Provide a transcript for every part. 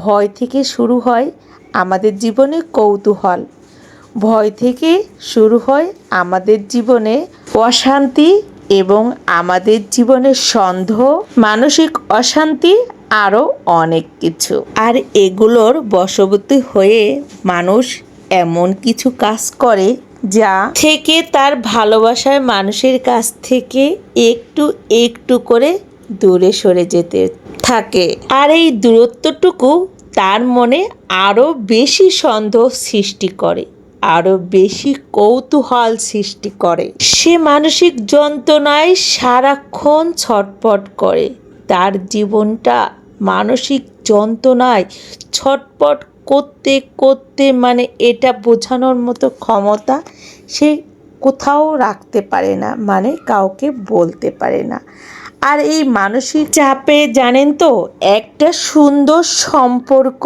ভয় থেকে শুরু হয় আমাদের জীবনে কৌতূহল, ভয় থেকে শুরু হয় আমাদের জীবনে অশান্তি এবং আমাদের জীবনে সন্দেহ, মানসিক অশান্তি, আরও অনেক কিছু। আর এগুলোর বশবর্তী হয়ে মানুষ এমন কিছু কাজ করে যা থেকে তার ভালোবাসার মানুষের কাছ থেকে একটু একটু করে দূরে সরে যেতে থাকে। আর এই দূরত্বটুকু তার মনে আরও বেশি সন্দেহ সৃষ্টি করে, আরও বেশি কৌতূহল সৃষ্টি করে। সে মানসিক যন্ত্রণায় সারাক্ষণ ছটফট করে। তার জীবনটা মানসিক যন্ত্রণায় ছটফট করতে করতে এটা বোঝানোর মতো ক্ষমতা সে কোথাও রাখতে পারে না, কাউকে বলতে পারে না। আর এই মানসিক চাপে জানেন তো একটা সুন্দর সম্পর্ক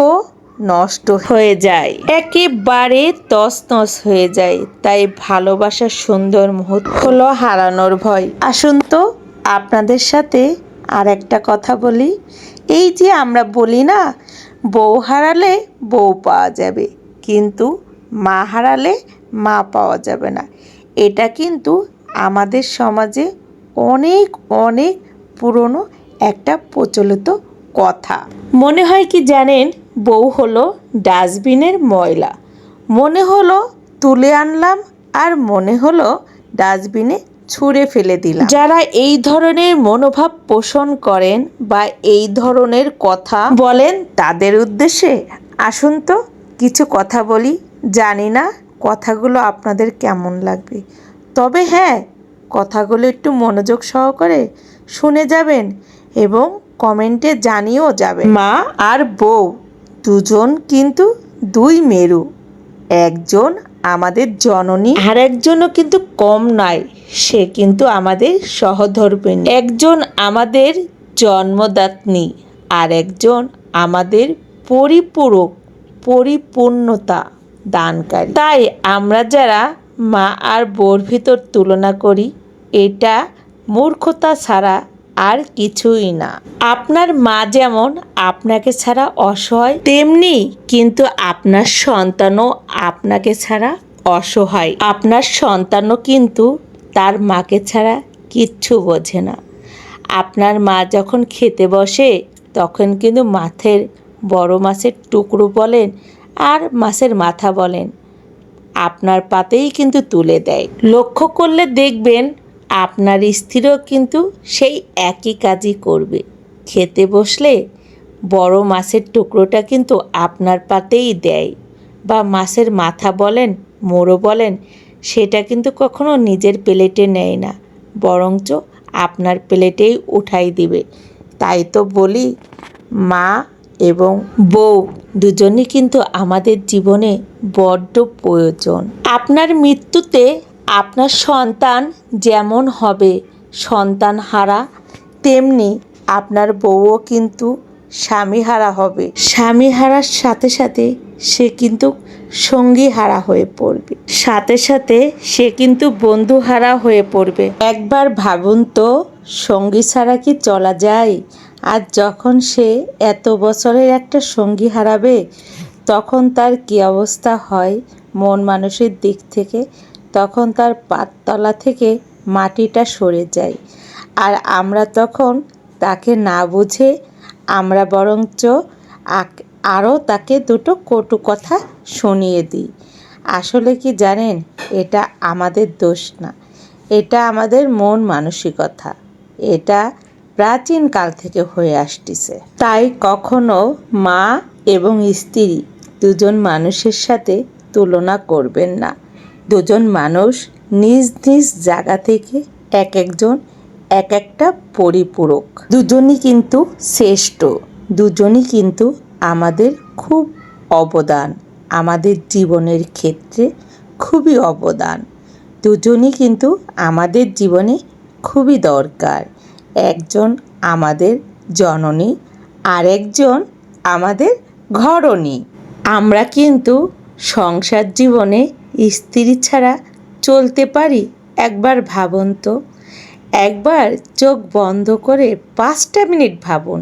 নষ্ট হয়ে যায়, একেবারে তছনছ হয়ে যায়। তাই ভালোবাসার সুন্দর মুহূর্ত হলো হারানোর ভয়। আসুন তো আপনাদের সাথে আর একটা কথা বলি। এই যে আমরা বলি না, বউ হারালে বউ পাওয়া যাবে, কিন্তু মা হারালে মা পাওয়া যাবে না। এটা কিন্তু আমাদের সমাজে অনেক অনেক পুরনো একটা প্রচলিত কথা। মনে হয় কি জানেন, বউ হলো ডাস্টবিনের ময়লা, মনে হলো তুলে আনলাম আর মনে হলো ডাস্টবিনে ছুঁড়ে ফেলে দিলাম। যারা এই ধরনের মনোভাব পোষণ করেন বা এই ধরনের কথা বলেন, তাদের উদ্দেশ্যে আসুন তো কিছু কথা বলি। জানি না কথাগুলো আপনাদের কেমন লাগবে, তবে হ্যাঁ, কথাগুলো একটু মনোযোগ সহকারে শুনে যাবেন এবং কমেন্টে জানিয়েও যাবেন। মা আর বউ দুজন কিন্তু দুই মেরু, একজন আমাদের জননী আর একজনও কিন্তু কম নয়, সে কিন্তু আমাদের সহধর্মিণী। একজন আমাদের জন্মদাত্রী আর একজন আমাদের পরিপূর্ণতা দানকারী। তাই আমরা যারা মা আর বউর ভিতর তুলনা করি, এটা মূর্খতা ছাড়া আর কিছুই না। আপনার মা যেমন আপনাকে ছাড়া অসহায়, তেমনি কিন্তু আপনার সন্তানও আপনাকে ছাড়া অসহায়। আপনার সন্তানও কিন্তু তার মাকে ছাড়া কিচ্ছু বোঝে না। আপনার মা যখন খেতে বসে, তখন কিন্তু বড় মাছের টুকরো বলেন আর মাছের মাথা বলেন, আপনার পাতেই কিন্তু তুলে দেয়। লক্ষ্য করলে দেখবেন আপনার স্ত্রীও কিন্তু সেই একই কাজই করবে। খেতে বসলে বড় মাছের টুকরোটা কিন্তু আপনার পাতেই দেয়, বা মাছের মাথা বলেন, মোড়ো বলেন, সেটা কিন্তু কখনো নিজের প্লেটে নেয় না, বরঞ্চ আপনার প্লেটেই উঠাই দিবে। তাই তো বলি, মা এবং বউ দুজনই কিন্তু আমাদের জীবনে বড্ড প্রয়োজন। আপনার মৃত্যুতে আপনার সন্তান যেমন হবে সন্তানহারা, তেমনি আপনার বউও কিন্তু স্বামীহারা হবে। স্বামীহারার সাথে সাথে সে কিন্তু সঙ্গীহারা হয়ে পড়বে, সাথে সাথে সে কিন্তু বন্ধুহারা হয়ে পড়বে। একবার ভাবুন তো, সঙ্গী ছাড়া কি চলা যায়? আর যখন সে এত বছরের একটা সঙ্গী হারাবে, তখন তার কী অবস্থা হয় মন মানসিক দিক থেকে? তখন তার পাততলা থেকে মাটিটা সরে যায়। আর আমরা তখন তাকে না বুঝে আমরা বরঞ্চ আরও তাকে দুটো কটু কথা শুনিয়ে দিই। আসলে কি জানেন, এটা আমাদের দোষ না, এটা আমাদের মন মানসিকতা। এটা প্রাচীন কাল থেকে হয়ে আসতেছে। তাই কখনো মা এবং স্ত্রী দুজন মানুষের সাথে তুলনা করবেন না। দুজন মানুষ নিজ নিজ জায়গা থেকে এক একজন এক একটা পরিপূরক। দুজনই কিন্তু শ্রেষ্ঠ, দুজনই কিন্তু আমাদের খুব অবদান, আমাদের জীবনের ক্ষেত্রে খুবই অবদান। দুজনই কিন্তু আমাদের জীবনে খুবই দরকার। একজন আমাদের জননী, আর একজন আমাদের ঘরণী। আমরা কিন্তু সংসার জীবনে স্ত্রী ছাড়া চলতে পারি? একবার ভাবুন তো, একবার চোখ বন্ধ করে 5টা মিনিট ভাবুন,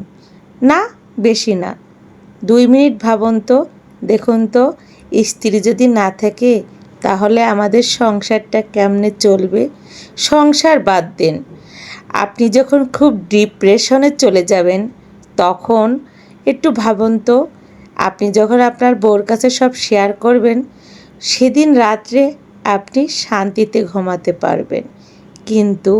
না বেশি না, 2 মিনিট ভাবুন তো, দেখুন তো, স্ত্রী যদি না থাকে তাহলে আমাদের সংসারটা কেমনে চলবে? সংসার বাদ দেন, আপনি যখন খুব ডিপ্রেশনে চলে যাবেন তখন একটু ভাবুন তো, আপনি যখন আপনার বউর কাছে সব শেয়ার করবেন সেদিন রাত্রে আপনি শান্তিতে ঘুমাতে পারবেন। কিন্তু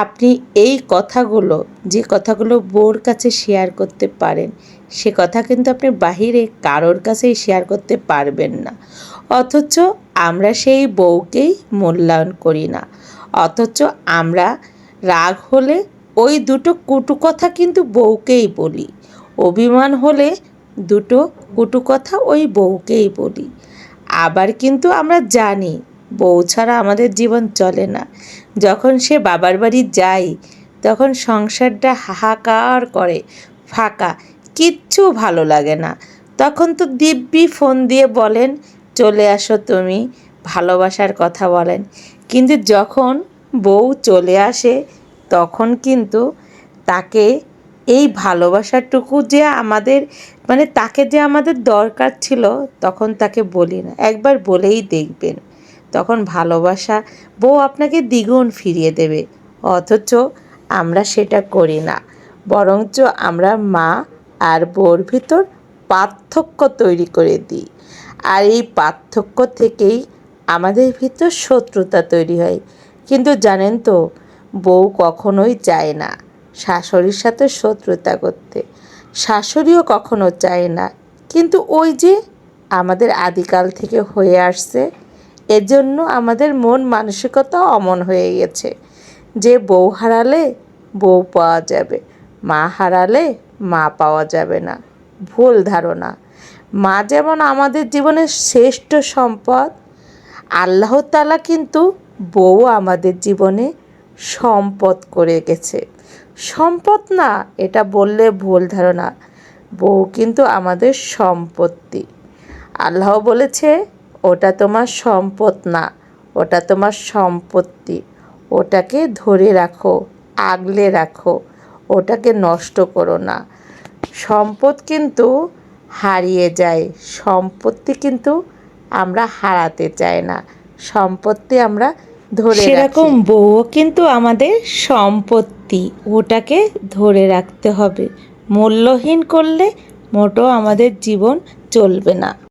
আপনি এই কথাগুলো, যে কথাগুলো বউর কাছে শেয়ার করতে পারেন, সে কথা কিন্তু আপনি বাহিরে কারোর কাছেই শেয়ার করতে পারবেন না। অথচ আমরা সেই বউকেই মূল্যায়ন করি না। অথচ আমরা রাগ হলে ওই দুটো কটু কথা কিন্তু বউকেই বলি, অভিমান হলে দুটো কটু কথা ওই বউকেই বলি। আবার কিন্তু আমরা জানি বউ ছাড়া আমাদের জীবন চলে না। যখন সে বাবার বাড়ি যায় তখন সংসারটা হাহাকার করে, ফাঁকা, কিচ্ছু ভালো লাগে না। তখন তো দিব্যি ফোন দিয়ে বলেন চলে আসো তুমি, ভালোবাসার কথা বলেন। কিন্তু যখন বউ চলে আসে তখন কিন্তু তাকে এই ভালোবাসাটুকু যে আমাদের, মানে তাকে যে আমাদের দরকার ছিল তখন তাকে বলি না। একবার বলেই দেখবেন, তখন ভালোবাসা বউ আপনাকে দ্বিগুণ ফিরিয়ে দেবে। অথচ আমরা সেটা করি না, বরঞ্চ আমরা মা আর বউর ভিতর পার্থক্য তৈরি করে দিই। আর এই পার্থক্য থেকেই আমাদের ভিতর শত্রুতা তৈরি হয়। কিন্তু জানেন তো, বউ কখনোই চায় না শাশুড়ির সাথে শত্রুতা করতে, শাশুড়িও কখনো চায় না। কিন্তু ওই যে আমাদের আদিকাল থেকে হয়ে আসছে, এজন্য আমাদের মন মানসিকতা অমন হয়ে গেছে যে বউ হারালে বউ পাওয়া যাবে, মা হারালে মা পাওয়া যাবে না। ভুল ধারণা। মা যেমন আমাদের জীবনের শ্রেষ্ঠ সম্পদ, আল্লাহ তাআলা কিন্তু বউ আমাদের জীবনে সম্পদ করে গেছে। সম্পদ না, এটা বললে ভুল ধারণা। বউ কিন্তু আমাদের সম্পত্তি। আল্লাহ বলেছে ওটা তোমার সম্পদ না, ওটা তোমার সম্পত্তি। ওটাকে ধরে রাখো, আগলে রাখো, ওটাকে নষ্ট করো না। সম্পদ কিন্তু হারিয়ে যায়, সম্পত্তি কিন্তু আমরা হারাতে চাই না, সম্পত্তি আমরা ধরে রাখি। সেরকম বউও কিন্তু আমাদের সম্পত্তি, ওটাকে ধরে রাখতে হবে। মূল্যহীন করলে মোটেও আমাদের জীবন চলবে না।